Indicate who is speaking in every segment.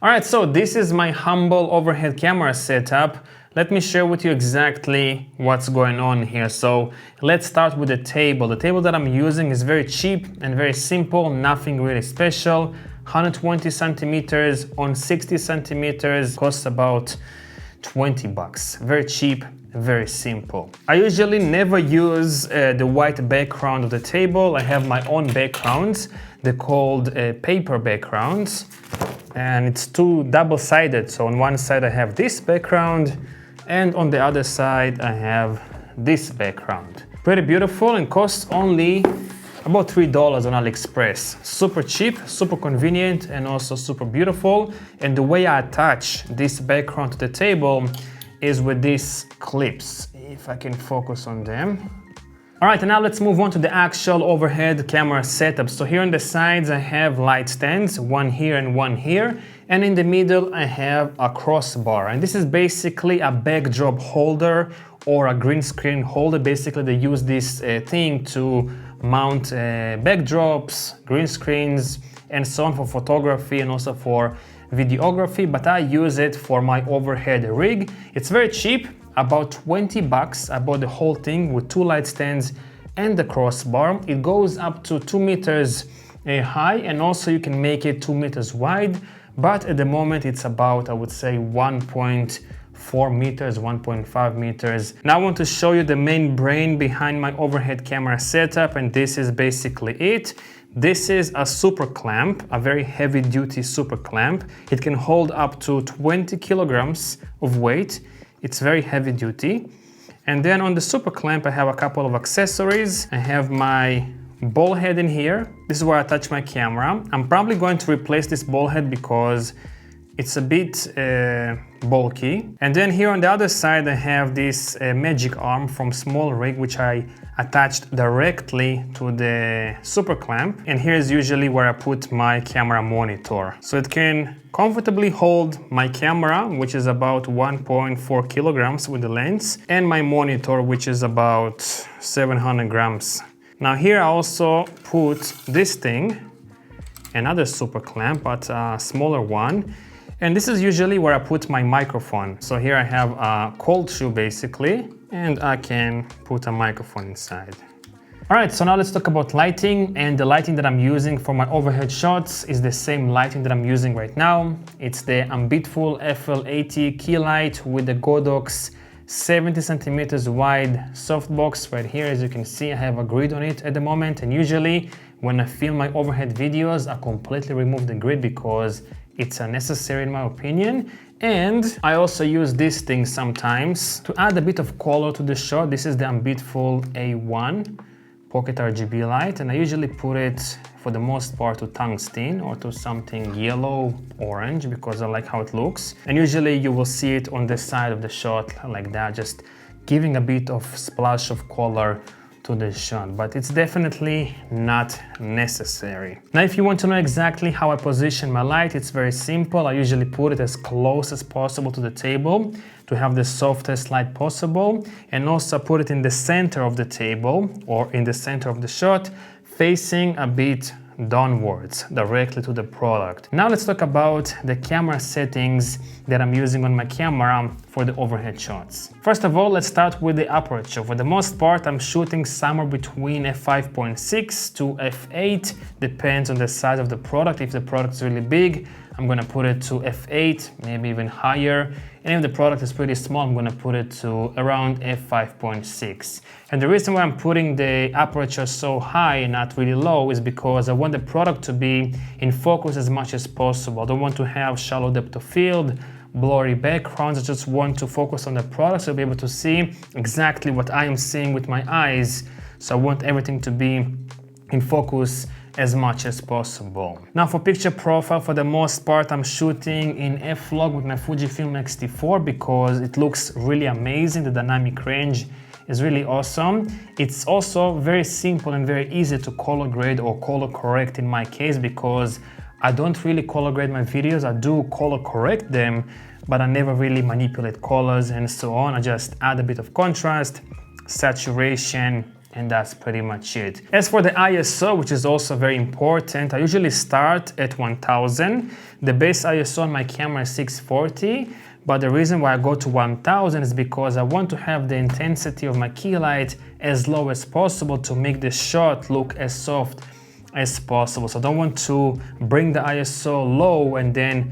Speaker 1: All right, so this is my humble overhead camera setup. Let me share with you exactly what's going on here. So let's start with the table. The table that I'm using is very cheap and very simple, nothing really special. 120 centimeters on 60 centimeters, costs about 20 bucks. Very cheap, very simple. I usually never use the white background of the table. I have my own backgrounds. They're called paper backgrounds. And it's two double-sided. So on one side I have this background, and on the other side I have this background. Pretty beautiful and costs only about $3 on AliExpress. Super cheap, super convenient, and also super beautiful. And the way I attach this background to the table is with these clips, if I can focus on them. All right, and now let's move on to the actual overhead camera setup. So here on the sides, I have light stands, one here and one here. And in the middle, I have a crossbar. And this is basically a backdrop holder or a green screen holder. Basically, they use this thing to mount backdrops, green screens, and so on for photography and also for videography. But I use it for my overhead rig. It's very cheap. About 20 bucks. I bought the whole thing with two light stands and the crossbar. It goes up to 2 meters high, and also you can make it 2 meters wide. But at the moment it's about, I would say, 1.4 meters, 1.5 meters. Now I want to show you the main brain behind my overhead camera setup, and this is basically it. This is a super clamp, a very heavy duty super clamp. It can hold up to 20 kilograms of weight. It's very heavy duty. And then on the super clamp, I have a couple of accessories. I have my ball head in here. This is where I attach my camera. I'm probably going to replace this ball head because it's a bit bulky. And then here on the other side, I have this magic arm from SmallRig, which I attached directly to the super clamp. And here's usually where I put my camera monitor. So it can comfortably hold my camera, which is about 1.4 kilograms with the lens, and my monitor, which is about 700 grams. Now here I also put this thing, another super clamp, but a smaller one. And this is usually where I put my microphone. So here I have a cold shoe basically, and I can put a microphone inside. All right, so now let's talk about lighting. And the lighting that I'm using for my overhead shots is the same lighting that I'm using right now. It's the Ambitful FL80 key light with the Godox 70 centimeters wide softbox right here. As you can see, I have a grid on it at the moment. And usually when I film my overhead videos, I completely remove the grid because it's unnecessary in my opinion. And I also use this thing sometimes to add a bit of color to the shot. This is the Ambitful A1 Pocket RGB light, and I usually put it for the most part to tungsten or to something yellow orange because I like how it looks. And usually you will see it on the side of the shot like that, just giving a bit of splash of color to the shot, but it's definitely not necessary. Now, if you want to know exactly how I position my light, it's very simple. I usually put it as close as possible to the table to have the softest light possible, and also put it in the center of the table or in the center of the shot, facing a bit downwards, directly to the product. Now let's talk about the camera settings that I'm using on my camera for the overhead shots. First of all, let's start with the aperture. For the most part, I'm shooting somewhere between f5.6 to f8, depends on the size of the product. If the product is really big, I'm gonna put it to f8, maybe even higher. And if the product is pretty small, I'm gonna put it to around f5.6. And the reason why I'm putting the aperture so high and not really low is because I want the product to be in focus as much as possible. I don't want to have shallow depth of field, blurry backgrounds. I just want to focus on the product so I'll be able to see exactly what I am seeing with my eyes. So I want everything to be in focus as much as possible. Now for picture profile, for the most part, I'm shooting in f-log with my Fujifilm X-T4 because it looks really amazing. The dynamic range is really awesome. It's also very simple and very easy to color grade or color correct in my case because I don't really color grade my videos. I do color correct them, but I never really manipulate colors and so on. I just add a bit of contrast, saturation, and that's pretty much it. As for the ISO, which is also very important, I usually start at 1000. The base ISO on my camera is 640, but the reason why I go to 1000 is because I want to have the intensity of my key light as low as possible to make the shot look as soft as possible. So I don't want to bring the ISO low and then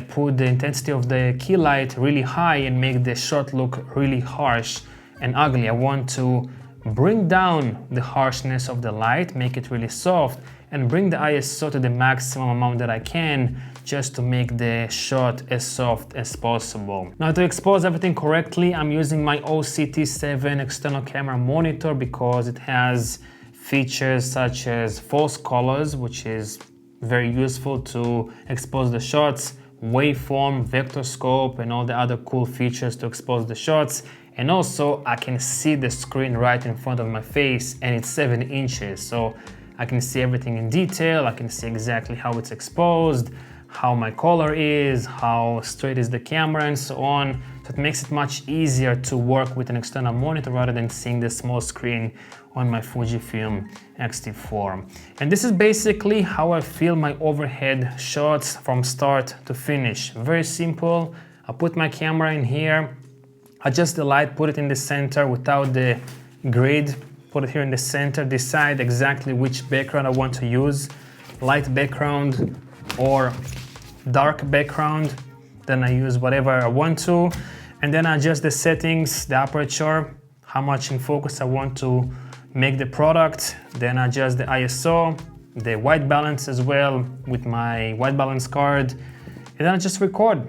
Speaker 1: put the intensity of the key light really high and make the shot look really harsh and ugly. I want to bring down the harshness of the light, make it really soft, and bring the ISO to the maximum amount that I can just to make the shot as soft as possible. Now, to expose everything correctly, I'm using my OCT7 external camera monitor because it has features such as false colors, which is very useful to expose the shots, waveform, vector scope, and all the other cool features to expose the shots. And also I can see the screen right in front of my face, and it's 7 inches, so I can see everything in detail. I can see exactly how it's exposed, how my color is, how straight is the camera, and so on. So it makes it much easier to work with an external monitor rather than seeing the small screen on my Fujifilm X-T4. And this is basically how I film my overhead shots from start to finish. Very simple. I put my camera in here, adjust the light, put it in the center without the grid, put it here in the center, decide exactly which background I want to use, light background or dark background. Then I use whatever I want to, and then I adjust the settings, the aperture, how much in focus I want to make the product, then adjust the ISO, the white balance as well with my white balance card, and then I just record.